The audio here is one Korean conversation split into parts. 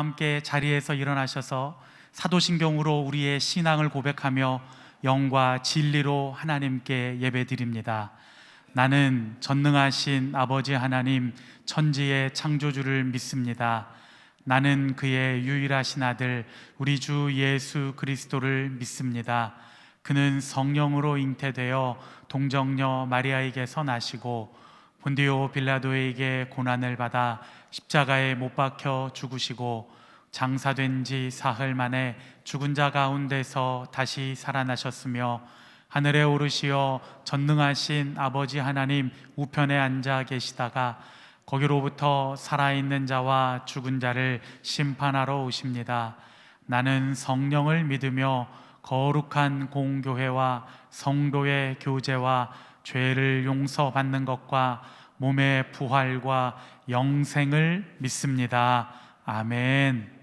함께 자리에서 일어나셔서 사도신경으로 우리의 신앙을 고백하며 영과 진리로 하나님께 예배드립니다. 나는 전능하신 아버지 하나님 천지의 창조주를 믿습니다. 나는 그의 유일하신 아들 우리 주 예수 그리스도를 믿습니다. 그는 성령으로 잉태되어 동정녀 마리아에게서 나시고 본디오 빌라도에게 고난을 받아 십자가에 못 박혀 죽으시고 장사된 지 사흘 만에 죽은 자 가운데서 다시 살아나셨으며 하늘에 오르시어 전능하신 아버지 하나님 우편에 앉아 계시다가 거기로부터 살아있는 자와 죽은 자를 심판하러 오십니다. 나는 성령을 믿으며 거룩한 공교회와 성도의 교제와 죄를 용서받는 것과 몸의 부활과 영생을 믿습니다. 아멘.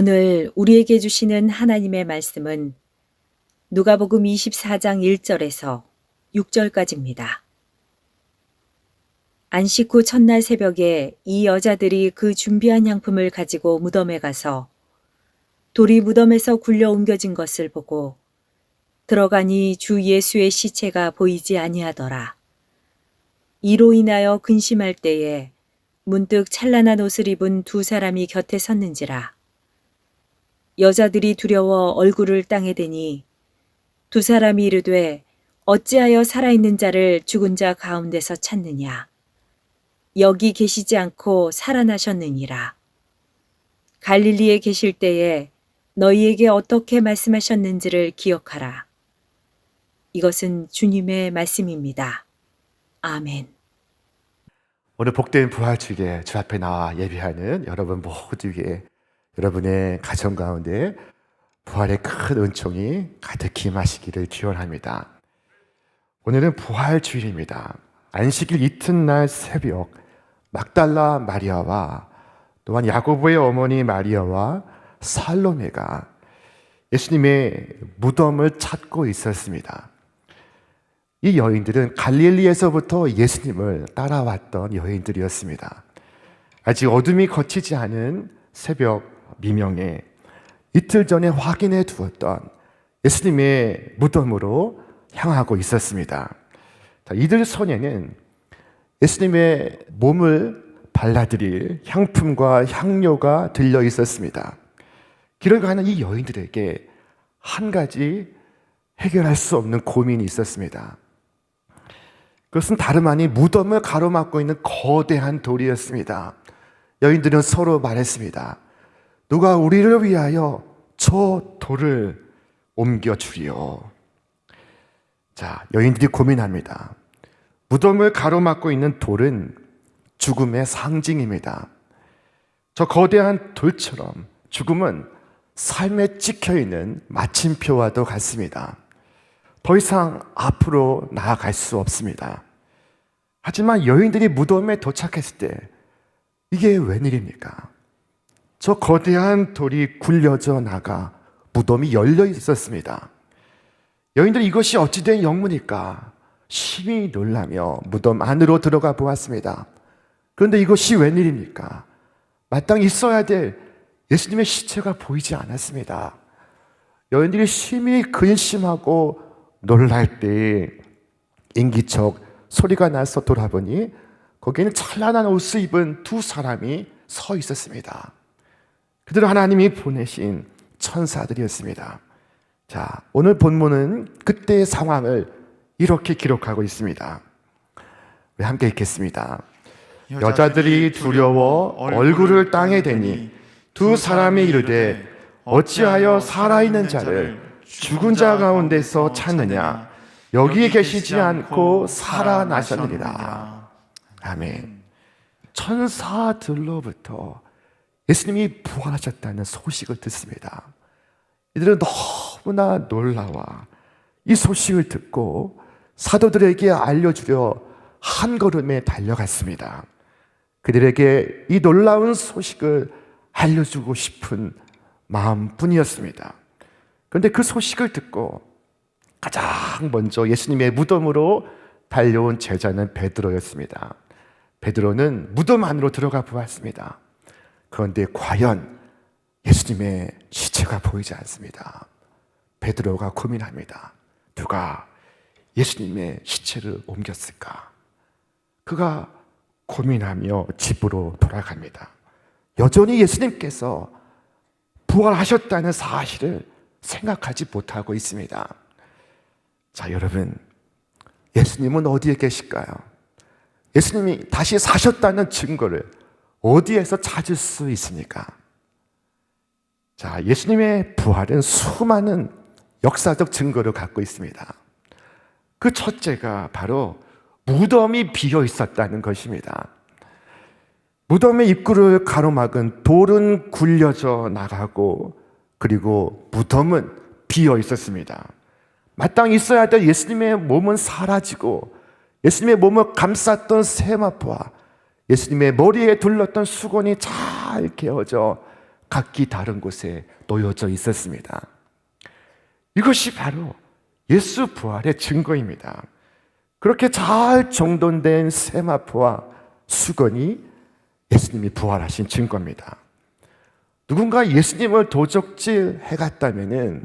오늘 우리에게 주시는 하나님의 말씀은 누가복음 24장 1절에서 6절까지입니다. 안식 후 첫날 새벽에 이 여자들이 그 준비한 향품을 가지고 무덤에 가서 돌이 무덤에서 굴려 옮겨진 것을 보고 들어가니 주 예수의 시체가 보이지 아니하더라. 이로 인하여 근심할 때에 문득 찬란한 옷을 입은 두 사람이 곁에 섰는지라. 여자들이 두려워 얼굴을 땅에 대니 두 사람이 이르되 어찌하여 살아있는 자를 죽은 자 가운데서 찾느냐. 여기 계시지 않고 살아나셨느니라. 갈릴리에 계실 때에 너희에게 어떻게 말씀하셨는지를 기억하라. 이것은 주님의 말씀입니다. 아멘. 오늘 복된 부활주일에 주 앞에 나와 예배하는 여러분 모두에게 여러분의 가정 가운데 부활의 큰 은총이 가득히 임하시기를 기원합니다. 오늘은 부활주일입니다. 안식일 이튿날 새벽 막달라 마리아와 또한 야고보의 어머니 마리아와 살로메가 예수님의 무덤을 찾고 있었습니다. 이 여인들은 갈릴리에서부터 예수님을 따라왔던 여인들이었습니다. 아직 어둠이 걷히지 않은 새벽 미명에 이틀 전에 확인해 두었던 예수님의 무덤으로 향하고 있었습니다. 이들 손에는 예수님의 몸을 발라드릴 향품과 향료가 들려 있었습니다. 길을 가는 이 여인들에게 한 가지 해결할 수 없는 고민이 있었습니다. 그것은 다름 아닌 무덤을 가로막고 있는 거대한 돌이었습니다. 여인들은 서로 말했습니다. 누가 우리를 위하여 저 돌을 옮겨주리요. 자, 여인들이 고민합니다. 무덤을 가로막고 있는 돌은 죽음의 상징입니다. 저 거대한 돌처럼 죽음은 삶에 찍혀있는 마침표와도 같습니다. 더 이상 앞으로 나아갈 수 없습니다. 하지만 여인들이 무덤에 도착했을 때 이게 웬일입니까? 저 거대한 돌이 굴려져 나가 무덤이 열려 있었습니다. 여인들이 이것이 어찌된 영문일까 심히 놀라며 무덤 안으로 들어가 보았습니다. 그런데 이것이 웬일입니까? 마땅히 있어야 될 예수님의 시체가 보이지 않았습니다. 여인들이 심히 근심하고 놀랄 때에 인기척 소리가 나서 돌아보니 거기에는 찬란한 옷을 입은 두 사람이 서 있었습니다. 그들은 하나님이 보내신 천사들이었습니다. 자, 오늘 본문은 그때의 상황을 이렇게 기록하고 있습니다. 우리 함께 읽겠습니다. 여자들이 두려워 얼굴을 땅에 대니 두 사람이 이르되 어찌하여 살아있는 자를 죽은 자 가운데서 찾느냐. 여기 계시지 않고 살아나셨느니라. 아멘. 천사들로부터 예수님이 부활하셨다는 소식을 듣습니다. 이들은 너무나 놀라워 이 소식을 듣고 사도들에게 알려주려 한 걸음에 달려갔습니다. 그들에게 이 놀라운 소식을 알려주고 싶은 마음뿐이었습니다. 그런데 그 소식을 듣고 가장 먼저 예수님의 무덤으로 달려온 제자는 베드로였습니다. 베드로는 무덤 안으로 들어가 보았습니다. 그런데 과연 예수님의 시체가 보이지 않습니다. 베드로가 고민합니다. 누가 예수님의 시체를 옮겼을까? 그가 고민하며 집으로 돌아갑니다. 여전히 예수님께서 부활하셨다는 사실을 생각하지 못하고 있습니다. 자, 여러분, 예수님은 어디에 계실까요? 예수님이 다시 사셨다는 증거를 어디에서 찾을 수 있습니까? 자, 예수님의 부활은 수많은 역사적 증거를 갖고 있습니다. 그 첫째가 바로 무덤이 비어 있었다는 것입니다. 무덤의 입구를 가로막은 돌은 굴려져 나가고 그리고 무덤은 비어 있었습니다. 마땅히 있어야 될 예수님의 몸은 사라지고 예수님의 몸을 감쌌던 세마포와 예수님의 머리에 둘렀던 수건이 잘 개어져 각기 다른 곳에 놓여져 있었습니다. 이것이 바로 예수 부활의 증거입니다. 그렇게 잘 정돈된 세마포와 수건이 예수님이 부활하신 증거입니다. 누군가 예수님을 도적질 해갔다면은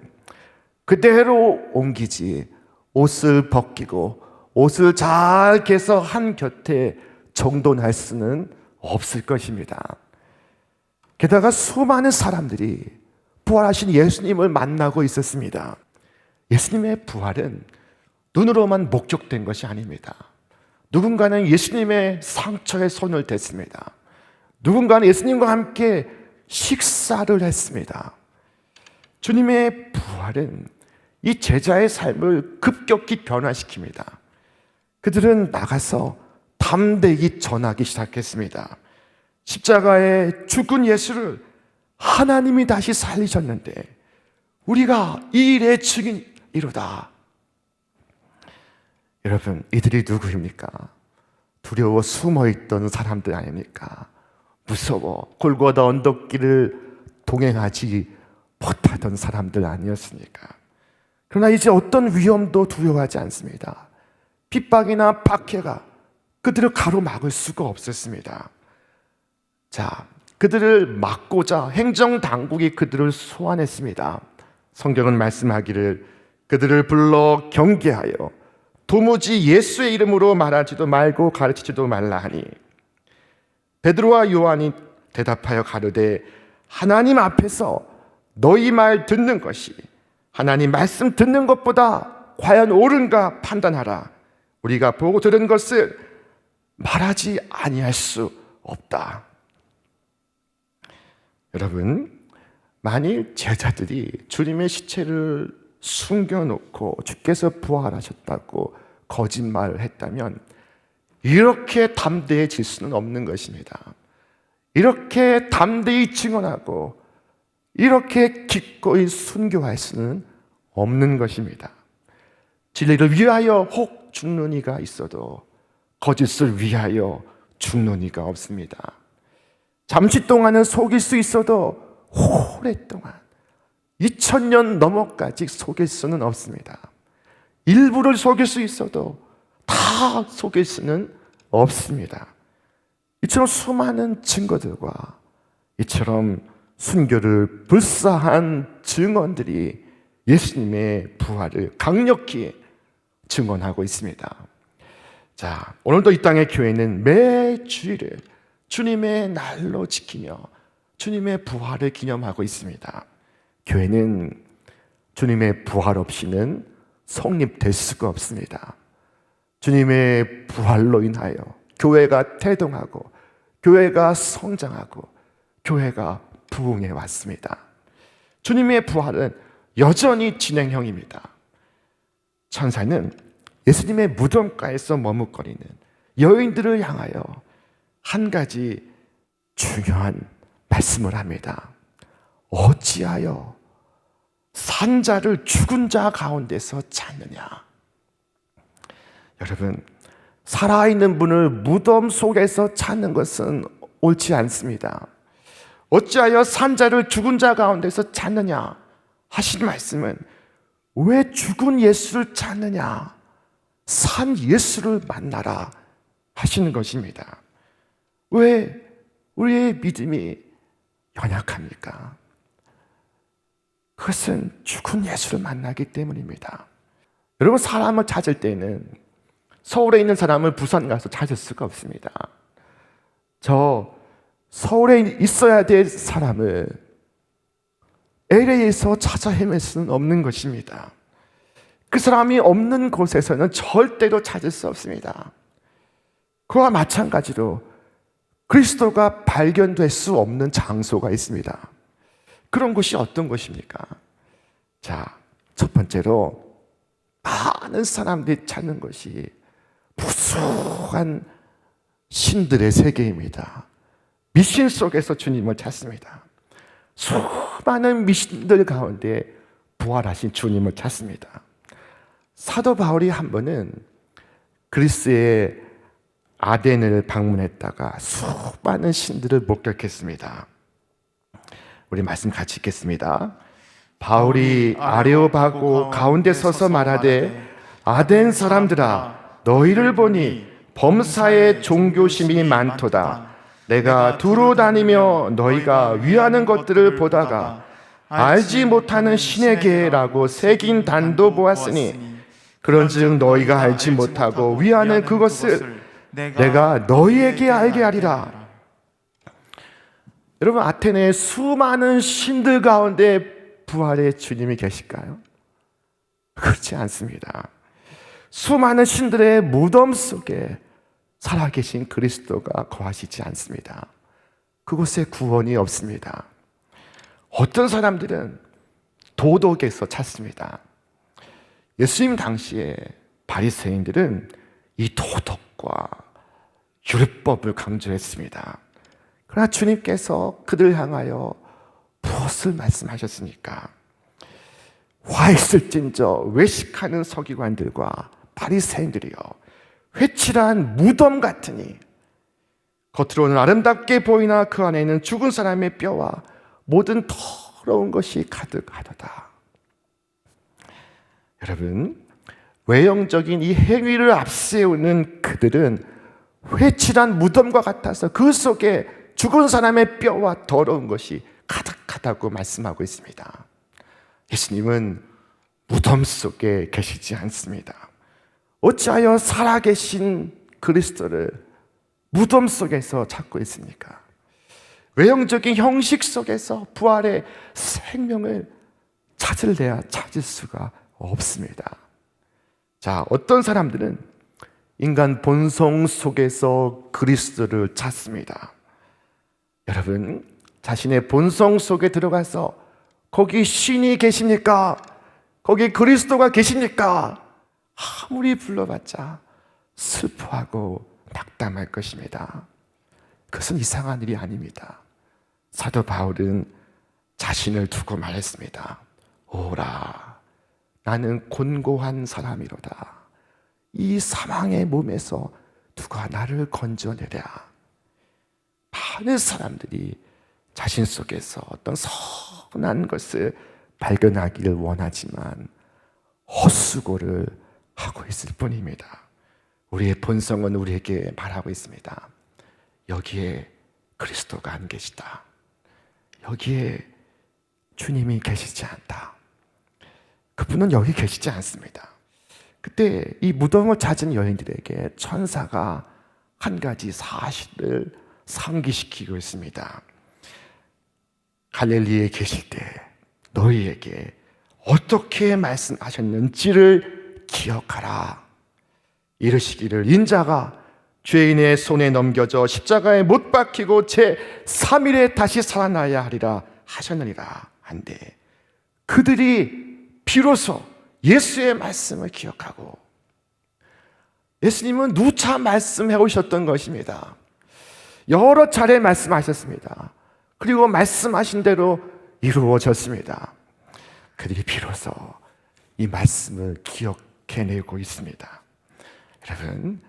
그대로 옮기지 옷을 벗기고 옷을 잘 개서 한 곁에 정돈할 수는 없을 것입니다. 게다가 수많은 사람들이 부활하신 예수님을 만나고 있었습니다. 예수님의 부활은 눈으로만 목격된 것이 아닙니다. 누군가는 예수님의 상처에 손을 댔습니다. 누군가는 예수님과 함께 식사를 했습니다. 주님의 부활은 이 제자의 삶을 급격히 변화시킵니다. 그들은 나가서 담대히 전하기 시작했습니다. 십자가에 죽은 예수를 하나님이 다시 살리셨는데 우리가 이 일의 증인이로다. 여러분, 이들이 누구입니까? 두려워 숨어있던 사람들 아닙니까? 무서워 골고다 언덕길을 동행하지 못하던 사람들 아니었습니까? 그러나 이제 어떤 위험도 두려워하지 않습니다. 핍박이나 박해가 그들을 가로막을 수가 없었습니다. 자, 그들을 막고자 행정당국이 그들을 소환했습니다. 성경은 말씀하기를 그들을 불러 경계하여 도무지 예수의 이름으로 말하지도 말고 가르치지도 말라 하니 베드로와 요한이 대답하여 가로되 하나님 앞에서 너희 말 듣는 것이 하나님 말씀 듣는 것보다 과연 옳은가 판단하라. 우리가 보고 들은 것을 말하지 아니할 수 없다. 여러분, 만일 제자들이 주님의 시체를 숨겨놓고 주께서 부활하셨다고 거짓말을 했다면 이렇게 담대해질 수는 없는 것입니다. 이렇게 담대히 증언하고 이렇게 기꺼이 순교할 수는 없는 것입니다. 진리를 위하여 혹 죽는 이가 있어도 거짓을 위하여 죽는 이가 없습니다. 잠시 동안은 속일 수 있어도 오랫동안 2000년 넘어까지 속일 수는 없습니다. 일부를 속일 수 있어도 다 속일 수는 없습니다. 이처럼 수많은 증거들과 이처럼 순교를 불사한 증언들이 예수님의 부활을 강력히 증언하고 있습니다. 자, 오늘도 이 땅의 교회는 매 주일을 주님의 날로 지키며 주님의 부활을 기념하고 있습니다. 교회는 주님의 부활 없이는 성립될 수가 없습니다. 주님의 부활로 인하여 교회가 태동하고 교회가 성장하고 교회가 부흥해 왔습니다. 주님의 부활은 여전히 진행형입니다. 천사는 예수님의 무덤가에서 머뭇거리는 여인들을 향하여 한 가지 중요한 말씀을 합니다. 어찌하여 산자를 죽은 자 가운데서 찾느냐? 여러분, 살아있는 분을 무덤 속에서 찾는 것은 옳지 않습니다. 어찌하여 산자를 죽은 자 가운데서 찾느냐 하신 말씀은 왜 죽은 예수를 찾느냐? 산 예수를 만나라 하시는 것입니다. 왜 우리의 믿음이 연약합니까? 그것은 죽은 예수를 만나기 때문입니다. 여러분, 사람을 찾을 때는 서울에 있는 사람을 부산 가서 찾을 수가 없습니다. 저 서울에 있어야 될 사람을 LA에서 찾아 헤맬 수는 없는 것입니다. 그 사람이 없는 곳에서는 절대로 찾을 수 없습니다. 그와 마찬가지로 그리스도가 발견될 수 없는 장소가 있습니다. 그런 곳이 어떤 곳입니까? 자, 첫 번째로 많은 사람들이 찾는 것이 무수한 신들의 세계입니다. 미신 속에서 주님을 찾습니다. 수많은 미신들 가운데 부활하신 주님을 찾습니다. 사도 바울이 한 번은 그리스의 아덴을 방문했다가 수많은 신들을 목격했습니다. 우리 말씀 같이 읽겠습니다. 바울이 아레오바고 가운데 서서 말하되 아덴 사람들아 너희를 보니 범사에 종교심이 많도다. 내가 두루 다니며 너희가 위하는 것들을 보다가 알지 못하는 신에게라고 새긴 단도 보았으니 그런즉 너희가 알지 못하고 위하는 그것을 내가 너희에게 알게 하리라. 여러분, 아테네의 수많은 신들 가운데 부활의 주님이 계실까요? 그렇지 않습니다. 수많은 신들의 무덤 속에 살아계신 그리스도가 거하시지 않습니다. 그곳에 구원이 없습니다. 어떤 사람들은 도덕에서 찾습니다. 예수님 당시에 바리새인들은 이 도덕과 율법을 강조했습니다. 그러나 주님께서 그들을 향하여 무엇을 말씀하셨습니까? 화 있을진저 외식하는 서기관들과 바리새인들이여, 회칠한 무덤 같으니 겉으로는 아름답게 보이나 그 안에는 죽은 사람의 뼈와 모든 더러운 것이 가득하도다. 여러분, 외형적인 이 행위를 앞세우는 그들은 회칠한 무덤과 같아서 그 속에 죽은 사람의 뼈와 더러운 것이 가득하다고 말씀하고 있습니다. 예수님은 무덤 속에 계시지 않습니다. 어찌하여 살아계신 그리스도를 무덤 속에서 찾고 있습니까? 외형적인 형식 속에서 부활의 생명을 찾을래야 찾을 수가 없습니다. 자, 어떤 사람들은 인간 본성 속에서 그리스도를 찾습니다. 여러분, 자신의 본성 속에 들어가서 거기 신이 계십니까? 거기 그리스도가 계십니까? 아무리 불러봤자 슬퍼하고 낙담할 것입니다. 그것은 이상한 일이 아닙니다. 사도 바울은 자신을 두고 말했습니다. 오라, 나는 곤고한 사람이로다. 이 사망의 몸에서 누가 나를 건져내랴. 많은 사람들이 자신 속에서 어떤 선한 것을 발견하기를 원하지만 헛수고를 하고 있을 뿐입니다. 우리의 본성은 우리에게 말하고 있습니다. 여기에 그리스도가 안 계시다. 여기에 주님이 계시지 않다. 그분은 여기 계시지 않습니다. 그때 이 무덤을 찾은 여인들에게 천사가 한 가지 사실을 상기시키고 있습니다. 갈릴리에 계실 때 너희에게 어떻게 말씀하셨는지를 기억하라. 이르시기를 인자가 죄인의 손에 넘겨져 십자가에 못 박히고 제3일에 다시 살아나야 하리라 하셨느니라 한데, 그들이 비로소 예수의 말씀을 기억하고, 예수님은 누차 말씀해 오셨던 것입니다. 여러 차례 말씀하셨습니다. 그리고 말씀하신 대로 이루어졌습니다. 그들이 비로소 이 말씀을 기억해내고 있습니다. 여러분,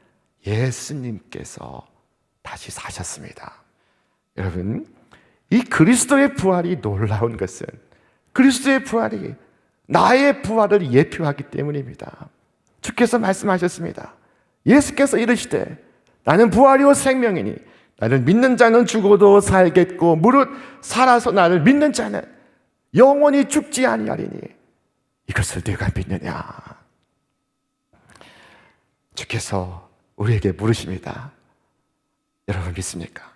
예수님께서 다시 사셨습니다. 여러분, 이 그리스도의 부활이 놀라운 것은 그리스도의 부활이 나의 부활을 예표하기 때문입니다. 주께서 말씀하셨습니다. 예수께서 이르시되 나는 부활이요 생명이니 나를 믿는 자는 죽어도 살겠고 무릇 살아서 나를 믿는 자는 영원히 죽지 아니하리니 이것을 내가 믿느냐. 주께서 우리에게 물으십니다. 여러분 믿습니까?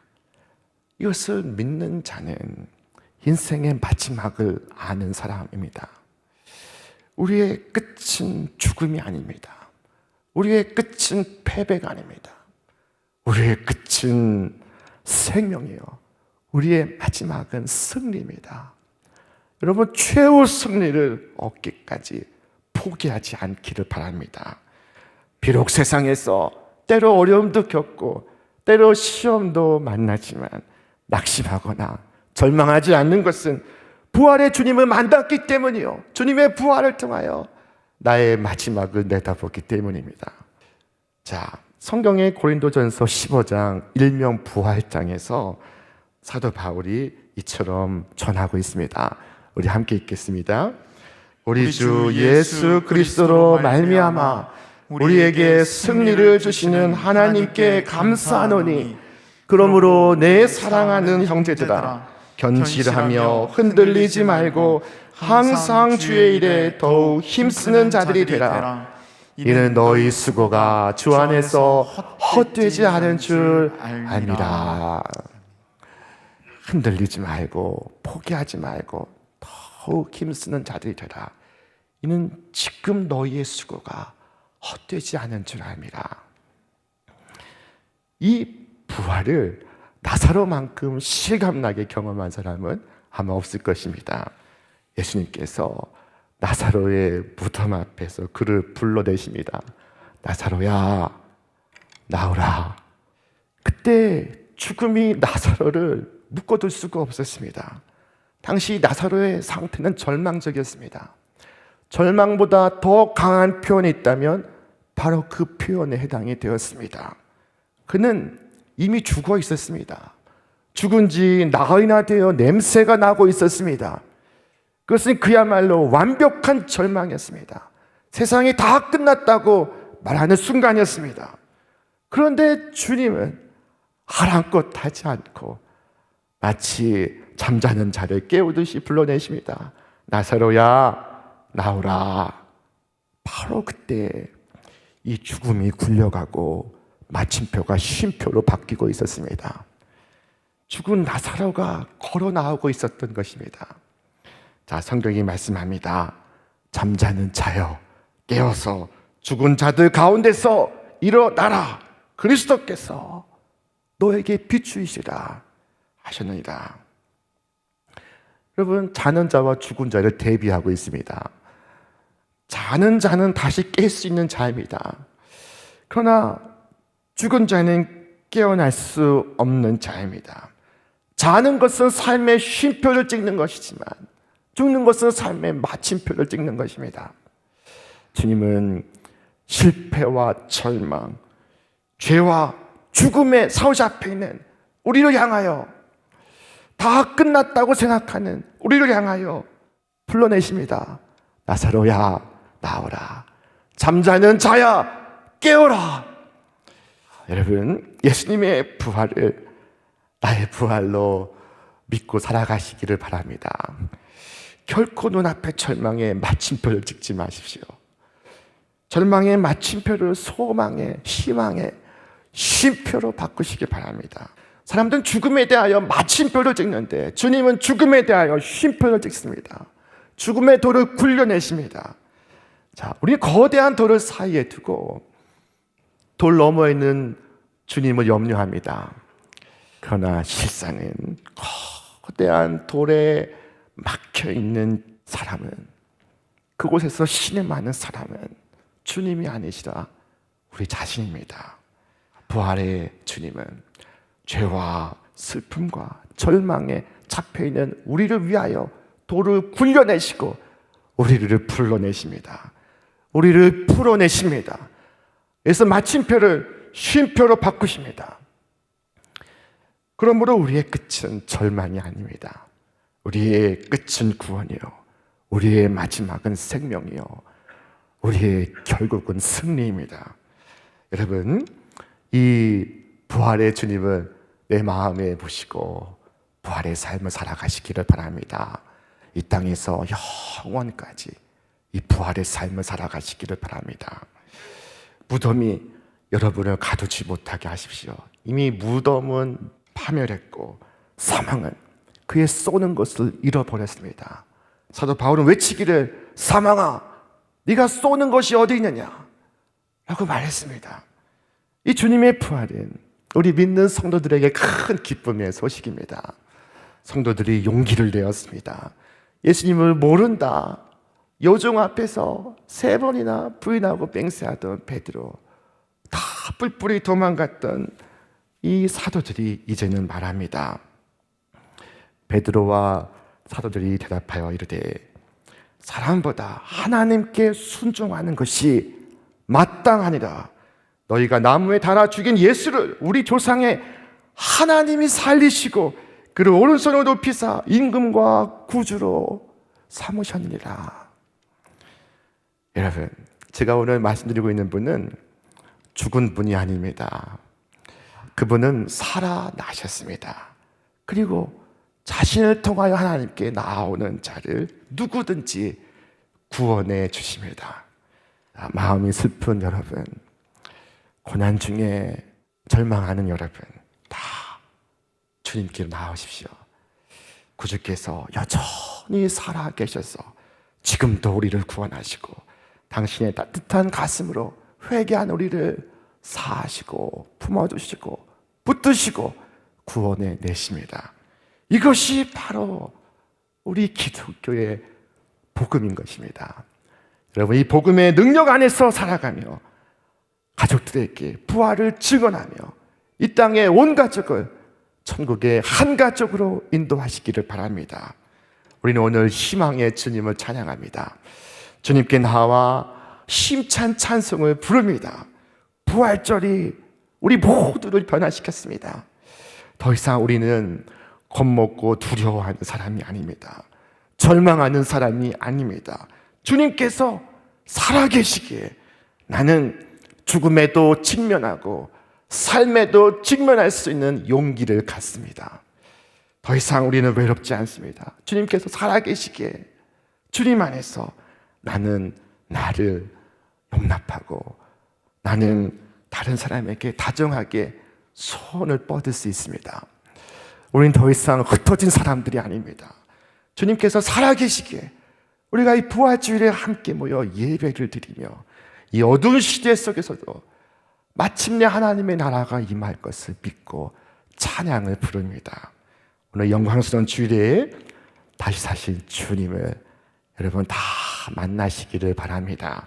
이것을 믿는 자는 인생의 마지막을 아는 사람입니다. 우리의 끝은 죽음이 아닙니다. 우리의 끝은 패배가 아닙니다. 우리의 끝은 생명이요, 우리의 마지막은 승리입니다. 여러분, 최후 승리를 얻기까지 포기하지 않기를 바랍니다. 비록 세상에서 때로 어려움도 겪고 때로 시험도 만나지만 낙심하거나 절망하지 않는 것은 부활의 주님을 만났기 때문이요, 주님의 부활을 통하여 나의 마지막을 내다보기 때문입니다. 자, 성경의 고린도전서 15장 일명 부활장에서 사도 바울이 이처럼 전하고 있습니다. 우리 함께 읽겠습니다. 우리 주 예수 그리스도로 말미암아 우리에게 승리를 주시는 하나님께 감사하노니, 그러므로 내 사랑하는 형제들아 견실하며 흔들리지 말고 항상 주의 일에 더욱 힘쓰는 자들이 되라. 이는 너희 수고가 주 안에서 헛되지 않은 줄 알미라. 흔들리지 말고 포기하지 말고 더 더욱 힘쓰는 자들이 되라. 이는 지금 너희의 수고가 헛되지 않은 줄 압니다. 이 부활을 나사로만큼 실감나게 경험한 사람은 아마 없을 것입니다. 예수님께서 나사로의 무덤 앞에서 그를 불러내십니다. 나사로야, 나오라. 그때 죽음이 나사로를 묶어둘 수가 없었습니다. 당시 나사로의 상태는 절망적이었습니다. 절망보다 더 강한 표현이 있다면 바로 그 표현에 해당이 되었습니다. 그는 이미 죽어 있었습니다. 죽은 지 나흘이나 되어 냄새가 나고 있었습니다. 그것은 그야말로 완벽한 절망이었습니다. 세상이 다 끝났다고 말하는 순간이었습니다. 그런데 주님은 아랑곳하지 않고 마치 잠자는 자를 깨우듯이 불러내십니다. 나사로야, 나오라. 바로 그때 이 죽음이 굴려가고 마침표가 쉼표로 바뀌고 있었습니다. 죽은 나사로가 걸어 나오고 있었던 것입니다. 자, 성경이 말씀합니다. 잠자는 자여, 깨어서 죽은 자들 가운데서 일어나라. 그리스도께서 너에게 비추이시라 하셨느니라. 여러분, 자는 자와 죽은 자를 대비하고 있습니다. 자는 자는 다시 깰 수 있는 자입니다. 그러나 죽은 자는 깨어날 수 없는 자입니다. 자는 것은 삶의 쉼표를 찍는 것이지만 죽는 것은 삶의 마침표를 찍는 것입니다. 주님은 실패와 절망, 죄와 죽음에 사로잡혀 있는 우리를 향하여, 다 끝났다고 생각하는 우리를 향하여 불러내십니다. 나사로야, 나오라. 잠자는 자야, 깨어라. 여러분, 예수님의 부활을 나의 부활로 믿고 살아가시기를 바랍니다. 결코 눈앞에 절망의 마침표를 찍지 마십시오. 절망의 마침표를 소망의, 희망의 쉼표로 바꾸시기 바랍니다. 사람들은 죽음에 대하여 마침표를 찍는데 주님은 죽음에 대하여 쉼표를 찍습니다. 죽음의 돌을 굴려내십니다. 자, 우리 거대한 돌을 사이에 두고 돌 너머에 있는 주님을 염려합니다. 그러나 실상은 거대한 돌에 막혀있는 사람은, 그곳에서 신음하는 사람은 주님이 아니시라 우리 자신입니다. 부활의 주님은 죄와 슬픔과 절망에 잡혀있는 우리를 위하여 돌을 굴려내시고 우리를 불러내십니다. 우리를 풀어내십니다. 그래서 마침표를 쉼표로 바꾸십니다. 그러므로 우리의 끝은 절망이 아닙니다. 우리의 끝은 구원이요, 우리의 마지막은 생명이요, 우리의 결국은 승리입니다. 여러분, 이 부활의 주님은 내 마음에 보시고 부활의 삶을 살아가시기를 바랍니다. 이 땅에서 영원까지 이 부활의 삶을 살아가시기를 바랍니다. 무덤이 여러분을 가두지 못하게 하십시오. 이미 무덤은 파멸했고 사망은 그의 쏘는 것을 잃어버렸습니다. 사도 바울은 외치기를, 사망아, 네가 쏘는 것이 어디 있느냐 라고 말했습니다. 이 주님의 부활은 우리 믿는 성도들에게 큰 기쁨의 소식입니다. 성도들이 용기를 내었습니다. 예수님을 모른다, 요종 앞에서 3번이나 부인하고 맹세하던 베드로, 다 뿔뿔이 도망갔던 이 사도들이 이제는 말합니다. 베드로와 사도들이 대답하여 이르되, 사람보다 하나님께 순종하는 것이 마땅하니라. 너희가 나무에 달아 죽인 예수를 우리 조상의 하나님이 살리시고 그를 오른손으로 높이사 임금과 구주로 삼으셨느니라. 여러분, 제가 오늘 말씀드리고 있는 분은 죽은 분이 아닙니다. 그분은 살아나셨습니다. 그리고 자신을 통하여 하나님께 나아오는 자를 누구든지 구원해 주십니다. 마음이 슬픈 여러분, 고난 중에 절망하는 여러분, 다 주님께 나오십시오. 구주께서 여전히 살아 계셔서 지금도 우리를 구원하시고 당신의 따뜻한 가슴으로 회개한 우리를 사하시고 품어주시고 붙드시고 구원해 내십니다. 이것이 바로 우리 기독교의 복음인 것입니다. 여러분, 이 복음의 능력 안에서 살아가며 가족들에게 부활을 증언하며 이 땅의 온 가족을 천국의 한 가족으로 인도하시기를 바랍니다. 우리는 오늘 희망의 주님을 찬양합니다. 주님께 나와 힘찬 찬송을 부릅니다. 부활절이 우리 모두를 변화시켰습니다. 더 이상 우리는 겁먹고 두려워하는 사람이 아닙니다. 절망하는 사람이 아닙니다. 주님께서 살아계시기에 나는 죽음에도 직면하고 삶에도 직면할 수 있는 용기를 갖습니다. 더 이상 우리는 외롭지 않습니다. 주님께서 살아계시기에 주님 안에서 나는 나를 용납하고 나는 다른 사람에게 다정하게 손을 뻗을 수 있습니다. 우리는 더 이상 흩어진 사람들이 아닙니다. 주님께서 살아계시기에 우리가 이 부활주일에 함께 모여 예배를 드리며 이 어두운 시대 속에서도 마침내 하나님의 나라가 임할 것을 믿고 찬양을 부릅니다. 오늘 영광스러운 주일에 다시 사실 주님을 여러분 다 만나시기를 바랍니다.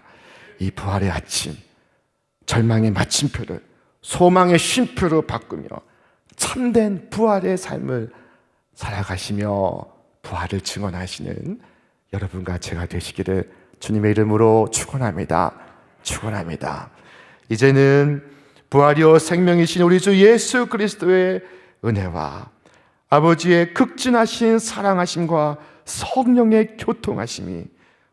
이 부활의 아침, 절망의 마침표를 소망의 쉼표로 바꾸며 참된 부활의 삶을 살아가시며 부활을 증언하시는 여러분과 제가 되시기를 주님의 이름으로 축원합니다. 축원합니다. 이제는 부활이요 생명이신 우리 주 예수 그리스도의 은혜와 아버지의 극진하신 사랑하심과 성령의 교통하심이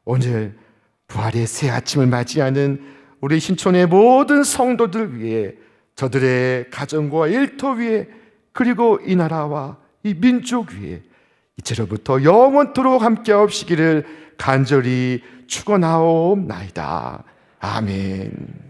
오늘 부활의 새 아침을 맞이하는 우리 신촌의 모든 성도들 위해 저들의 가정과 일터 위에 그리고 이 나라와 이 민족 위에 이제로부터 영원토록 함께 하시기를 간절히 축원하옵나이다. 아멘.